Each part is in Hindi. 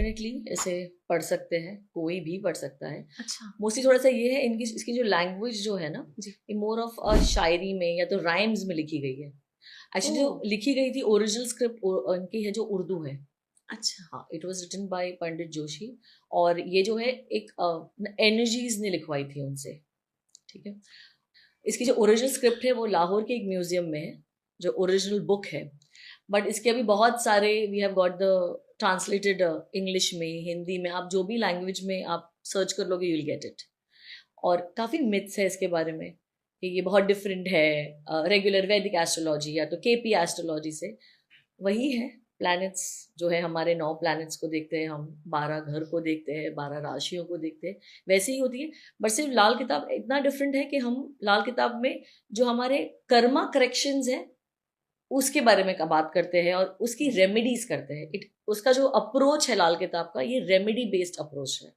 डेफिनेटली इसे पढ़ सकते हैं, कोई भी पढ़ सकता है। अच्छा। मोस्टली थोड़ा सा ये है इसकी जो लैंग्वेज जो है ना, जी। ये मोर ऑफ अ शायरी में या तो राइम्स में लिखी गई है। एक्चुअली जो ओह! लिखी गई थी ओरिजिनल स्क्रिप्ट उनकी है जो उर्दू है। अच्छा। हाँ, इट वाज रिटन बाय पंडित जोशी। और ये जो है एक एनर्जीज ने लिखवाई थी उनसे। ठीक है। इसकी जो ओरिजिनल स्क्रिप्ट है वो लाहौर के एक म्यूजियम में है, जो ओरिजिनल बुक है। बट इसके अभी बहुत सारे we have got the translated English में, हिंदी में, आप जो भी लैंग्वेज में आप सर्च कर लोगे यू विल गेट इट। और काफ़ी मिथ्स है इसके बारे में कि ये बहुत डिफरेंट है रेगुलर वैदिक एस्ट्रोलॉजी या तो केपी एस्ट्रोलॉजी से। वही है, प्लैनेट्स जो है हमारे 9 प्लैनेट्स को देखते हैं हम, 12 घर को देखते हैं, 12 राशियों को देखते हैं, वैसे ही होती है। बट सिर्फ लाल किताब इतना डिफरेंट है कि हम लाल किताब में जो हमारे कर्मा करेक्शंस हैं उसके बारे में का बात करते हैं और उसकी रेमेडीज करते हैं। उसका जो अप्रोच है लाल किताब का, ये रेमेडी बेस्ड अप्रोच है।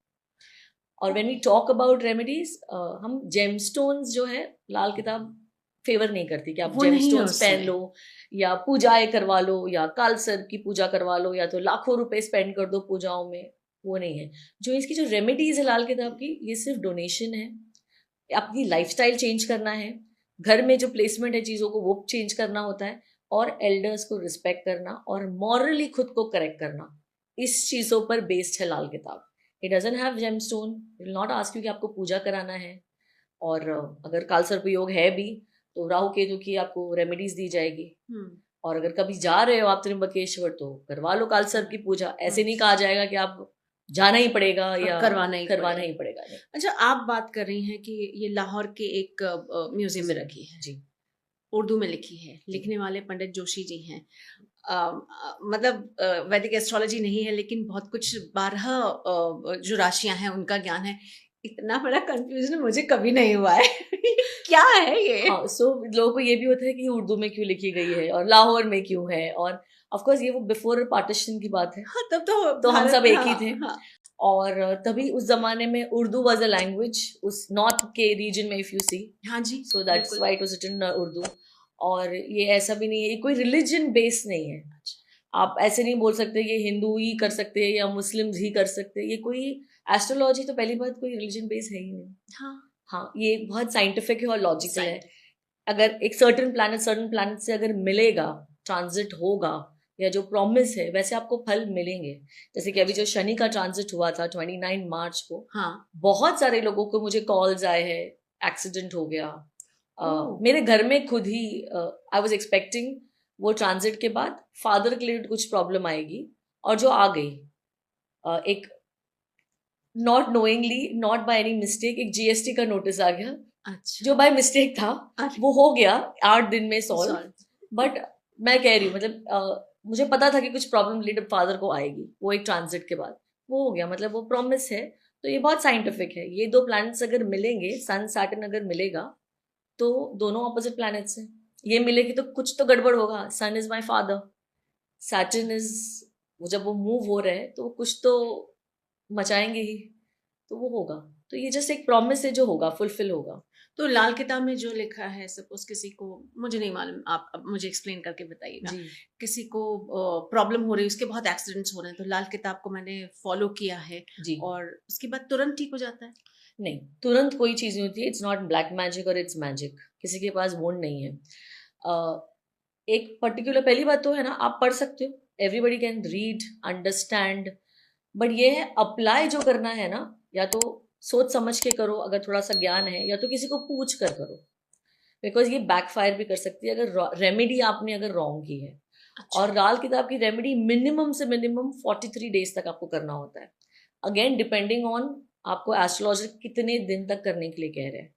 और when we talk about remedies, हम जेमस्टोन्स जो है लाल किताब फेवर नहीं करती कि आप जेमस्टोन्स पहन लो या पूजाएं करवा लो या कालसर की पूजा करवा लो या तो लाखों रुपए स्पेंड कर दो पूजाओं में। वो नहीं है। जो इसकी जो रेमेडीज है लाल किताब की, ये सिर्फ डोनेशन है। अपनी लाइफस्टाइल चेंज करना है, घर में जो प्लेसमेंट है चीज़ों को वो चेंज करना होता है, और एल्डर्स को रिस्पेक्ट करना और मॉरली खुद को करेक्ट करना, इस चीज़ों पर बेस्ड है लाल किताब। It doesn't have gemstone, will not ask you कि आपको पूजा कराना है। और अगर कालसर्प योग है भी तो राहु केतु की आपको रेमेडीज दी जाएगी। और अगर कभी जा रहे हो आप त्र्यंबकेश्वर तो करवा लो कालसर्प की पूजा। ऐसे नहीं कहा जाएगा कि आप जाना ही पड़ेगा या करवाना ही पड़ेगा। अच्छा, आप बात कर रही हैं कि ये लाहौर के एक म्यूजियम में रखी है जी, उर्दू में लिखी है, लिखने वाले पंडित जोशी जी हैं। मतलब वैदिक एस्ट्रोलॉजी नहीं है लेकिन बहुत कुछ 12 जो राशियां हैं उनका ज्ञान है। इतना बड़ा कंफ्यूजन मुझे कभी नहीं हुआ है। क्या है ये? हाँ, सो लोगों को ये भी होता है कि उर्दू में क्यों लिखी गई है और लाहौर में क्यों है। और ऑफ कोर्स ये वो बिफोर पार्टीशन की बात है। हाँ, तब तो हम सब एक ही हाँ, थे। हाँ। और तभी उस जमाने में उर्दू वाज अ लैंग्वेज उस नॉर्थ के रीजन में, इफ यू सी। हाँ जी, so that's why it was written Urdu. और ये ऐसा भी नहीं है, ये कोई रिलीजन बेस नहीं है। आप ऐसे नहीं बोल सकते ये हिंदू ही कर सकते हैं या मुस्लिम्स ही कर सकते हैं। ये कोई एस्ट्रोलॉजी तो पहली बात कोई रिलीजन बेस है ही नहीं। हाँ, हाँ, ये बहुत साइंटिफिक है और लॉजिकल है। अगर एक सर्टन प्लैनेट से अगर मिलेगा, ट्रांजिट होगा, या जो प्रॉमिस है वैसे आपको फल मिलेंगे। जैसे कि अभी जो शनि का ट्रांजिट हुआ था 29 मार्च को, हाँ। बहुत सारे लोगों को मुझे कॉल्स आए हैं, एक्सीडेंट हो गया। मेरे घर में खुद ही आई वाज एक्सपेक्टिंग वो ट्रांजिट के बाद फादर के लिए कुछ प्रॉब्लम आएगी, और जो आ गई। एक not knowingly, not by any mistake, एक जीएसटी का नोटिस आ गया। अच्छा। जो बाय मिस्टेक था वो हो गया 8 दिन में सॉल्व। बट मैं कह रही हूँ मतलब मुझे पता था कि कुछ प्रॉब्लम रिलेटेड फादर को आएगी वो एक ट्रांजिट के बाद। वो हो गया, मतलब वो प्रॉमिस है। तो ये बहुत साइंटिफिक है। ये 2 प्लैनेट्स अगर मिलेंगे, सन सैटर्न अगर मिलेगा, तो दोनों ऑपोजिट प्लैनेट्स हैं। ये मिलेगी तो कुछ तो गड़बड़ होगा। Sun is my father, saturn is, जब वो मूव हो रहे हैं तो वो कुछ तो मचाएंगे ही, तो वो होगा। तो ये जस्ट एक प्रॉमिस है जो होगा, फुलफिल होगा। तो लाल किताब में जो लिखा है, सपोज किसी को, मुझे नहीं मालूम, आप अब मुझे एक्सप्लेन करके बताइएगा। किसी को प्रॉब्लम हो रही है, उसके बहुत एक्सीडेंट्स हो रहे हैं, तो लाल किताब को मैंने फॉलो किया है जी, और उसके बाद तुरंत ठीक हो जाता है? नहीं, तुरंत कोई चीज नहीं होती है। इट्स नॉट ब्लैक मैजिक और इट्स मैजिक। किसी के पास वोंड नहीं है। एक पर्टिकुलर, पहली बात तो है ना, आप पढ़ सकते हो, everybody can read understand. But ये है अप्लाई जो करना है ना, या तो सोच समझ के करो अगर थोड़ा सा ज्ञान है, या तो किसी को पूछ कर करो। बिकॉज ये बैकफायर भी कर सकती है अगर रेमेडी आपने अगर रॉन्ग की है। अच्छा। और लाल किताब की रेमेडी मिनिमम से मिनिमम 43 डेज तक आपको करना होता है। अगेन डिपेंडिंग ऑन आपको एस्ट्रोलॉजर कितने दिन तक करने के लिए कह रहे हैं।